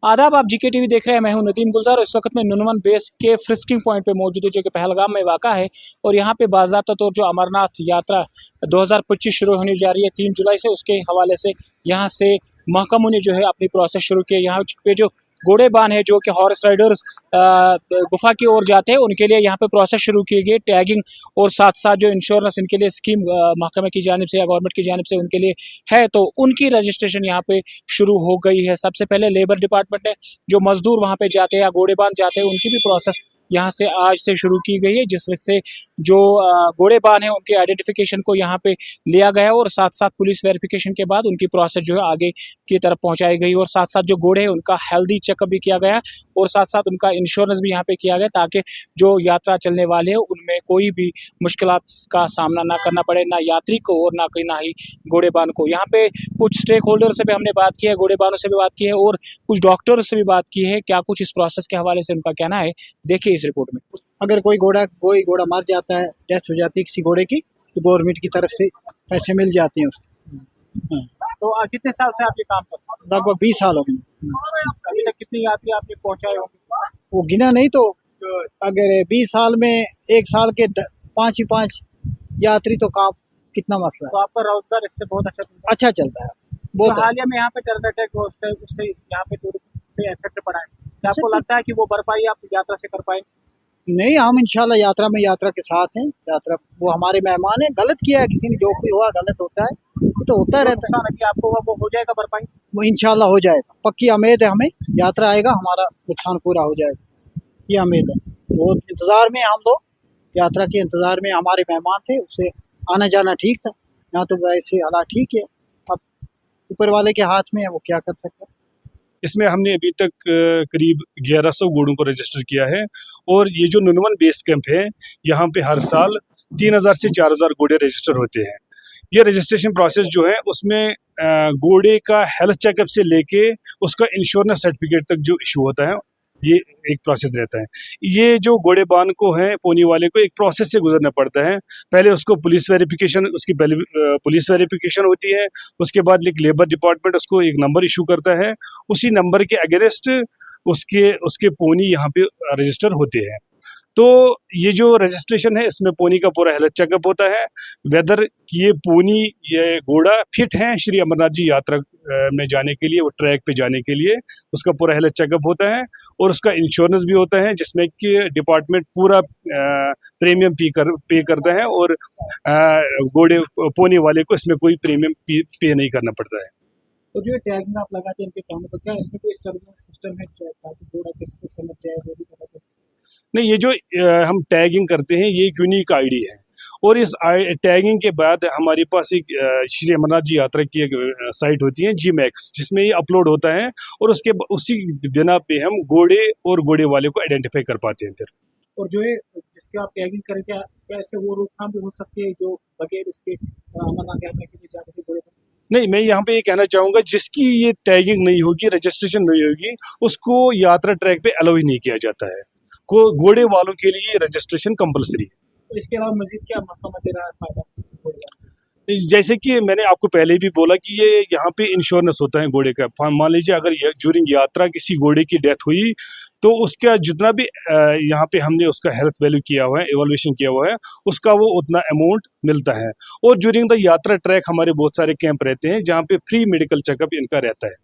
आदाब, आप GK TV देख रहे हैं। मैं हूं नदीम गुलजार और इस वक्त मैं नुनवन बेस के फ्रिस्किंग पॉइंट पे मौजूद हूं, जो कि पहलगाम में वाक़ा है। और यहाँ पे बाज़ाब्ता तौर जो अमरनाथ यात्रा 2025 शुरू होने जा रही है 3 जुलाई से, उसके हवाले से यहाँ से महकमों ने जो है अपनी प्रोसेस शुरू की है। यहाँ पे जो घोड़े बान है, जो कि हॉर्स राइडर्स गुफा की ओर जाते हैं, उनके लिए यहाँ पे प्रोसेस शुरू की गई, टैगिंग और साथ साथ जो इंश्योरेंस इनके लिए स्कीम महकमे की जानिब से या गवर्नमेंट की जानिब से उनके लिए है, तो उनकी रजिस्ट्रेशन यहाँ पे शुरू हो गई है। सबसे पहले लेबर डिपार्टमेंट ने जो मजदूर वहाँ पे जाते हैं या घोड़े बान जाते हैं, उनकी भी प्रोसेस यहाँ से आज से शुरू की गई है, जिसमें से जो घोड़े बान है उनके आइडेंटिफिकेशन को यहाँ पे लिया गया और साथ साथ पुलिस वेरिफिकेशन के बाद उनकी प्रोसेस जो है आगे की तरफ पहुँचाई गई। और साथ साथ जो घोड़े हैं उनका हेल्दी चेकअप भी किया गया और साथ साथ उनका इंश्योरेंस भी यहाँ पे किया गया, ताकि जो यात्रा चलने वाले हैं उनमें कोई भी मुश्किलात का सामना ना करना पड़े, ना यात्री को और ना ही घोड़े बान को। यहाँ पे कुछ स्टेक होल्डर से भी हमने बात की है, घोड़े बानों से भी बात की है और कुछ डॉक्टर से भी बात की है। क्या कुछ इस प्रोसेस के हवाले से उनका कहना है, देखिए इस रिपोर्ट में। अगर कोई घोड़ा मर जाता है, डेथ हो जाती है किसी घोड़े की, तो गवर्नमेंट की तरफ से पैसे मिल जाते हैं उसको। तो कितने साल से आप ये काम करते हैं? लगभग 20 साल हो गए। अभी तक कितनी यात्री आपने पहुंचाए होंगे? वो गिना नहीं, तो अगर 20 साल में एक साल के 5 ही 5 यात्री, तो काम कितना मसला तो है। आपका रोजगार इससे बहुत अच्छा चलता है तो बहुत। हालिया में यहाँ पे टेरर अटैक हुआ, उससे यहाँ पे टूरिज्म पे इफेक्ट पड़ा है। क्या आपको लगता है कि वो भरपाई आप यात्रा से कर पाए? नहीं, हम इंशाल्लाह यात्रा के साथ हैं। यात्रा वो हमारे मेहमान हैं। गलत किया है किसी ने, जो कोई हुआ गलत होता है, ये तो होता रहता है। अभी आपको वो हो जाएगा भरपाई? वो इंशाल्लाह हो जाएगा, पक्की उम्मीद है हमें। यात्रा आएगा, हमारा नुकसान पूरा हो जाएगा, ये उम्मीद है। बहुत इंतज़ार में हम लोग, यात्रा के इंतज़ार में। हमारे मेहमान थे, उससे आना जाना ठीक था। यहाँ तो वैसे हालात ठीक है, अब ऊपर वाले के हाथ में है, वो क्या कर सकते हैं। इसमें हमने अभी तक करीब 1100 घोड़ों को रजिस्टर किया है। और ये जो नुनवन बेस कैंप है, यहाँ पे हर साल 3000 से 4000 घोड़े रजिस्टर होते हैं। ये रजिस्ट्रेशन प्रोसेस जो है, उसमें घोड़े का हेल्थ चेकअप से लेके उसका इंश्योरेंस सर्टिफिकेट तक जो इशू होता है, ये एक प्रोसेस रहता है। ये जो घोड़े बान को है, पोनी वाले को एक प्रोसेस से गुजरना पड़ता है। पहले उसको पुलिस वेरिफिकेशन, उसकी पहले पुलिस वेरिफिकेशन होती है। उसके बाद एक लेबर डिपार्टमेंट उसको एक नंबर इशू करता है। उसी नंबर के अगेंस्ट उसके पोनी यहाँ पे रजिस्टर होते हैं। तो ये जो रजिस्ट्रेशन है, इसमें पोनी का पूरा हेल्थ चेकअप होता है, वेदर ये पोनी ये घोड़ा फिट है श्री अमरनाथ जी यात्रा में जाने के लिए, वो ट्रैक पे जाने के लिए। उसका पूरा हेल्थ चेकअप होता है और उसका इंश्योरेंस भी होता है, जिसमें कि डिपार्टमेंट पूरा प्रीमियम पे करता है और घोड़े पोनी वाले को इसमें कोई प्रीमियम पे नहीं करना पड़ता है। तो जो टैगिंग आप लगाते हैं इनके कामों पर, क्या इसमें कोई सर्विलेंस सिस्टम है ताकि घोड़ा किसको समझ जाए, वो भी पता चल सके? नहीं, ये जो हम टैगिंग करते हैं, ये एक यूनिक आईडी है। और इस टैगिंग के बाद हमारे पास एक श्री अमरनाथ जी यात्रा की एक साइट होती है GMAX, जिसमें ये अपलोड होता है और उसी बिना पे हम घोड़े और घोड़े वाले को आइडेंटिफाई कर पाते हैं फिर। और जो है जिसके आप टैगिंग करें, क्या इससे वो रोकथाम भी हो सकती है जो बगैर इसके अमरनाथ यात्रा के लिए जाते घोड़े? नहीं, मैं यहाँ पे ये कहना चाहूँगा, जिसकी ये टैगिंग नहीं होगी, रजिस्ट्रेशन नहीं होगी, उसको यात्रा ट्रैक पे अलाउ ही नहीं किया जाता है। घोड़े वालों के लिए रजिस्ट्रेशन कंपलसरी है। तो इसके अलावा मजीद क्या महकमा दे रहा है फायदा? जैसे कि मैंने आपको पहले भी बोला कि ये यहाँ पे इंश्योरेंस होता है घोड़े का। मान लीजिए अगर ड्यूरिंग यात्रा किसी घोड़े की डेथ हुई, तो उसका जितना भी यहाँ पे हमने उसका हेल्थ वैल्यू किया हुआ है, एवोल्यूशन किया हुआ है, उसका वो उतना अमाउंट मिलता है। और ड्यूरिंग द यात्रा ट्रैक हमारे बहुत सारे कैंप रहते हैं, जहाँ पे फ्री मेडिकल चेकअप इनका रहता है।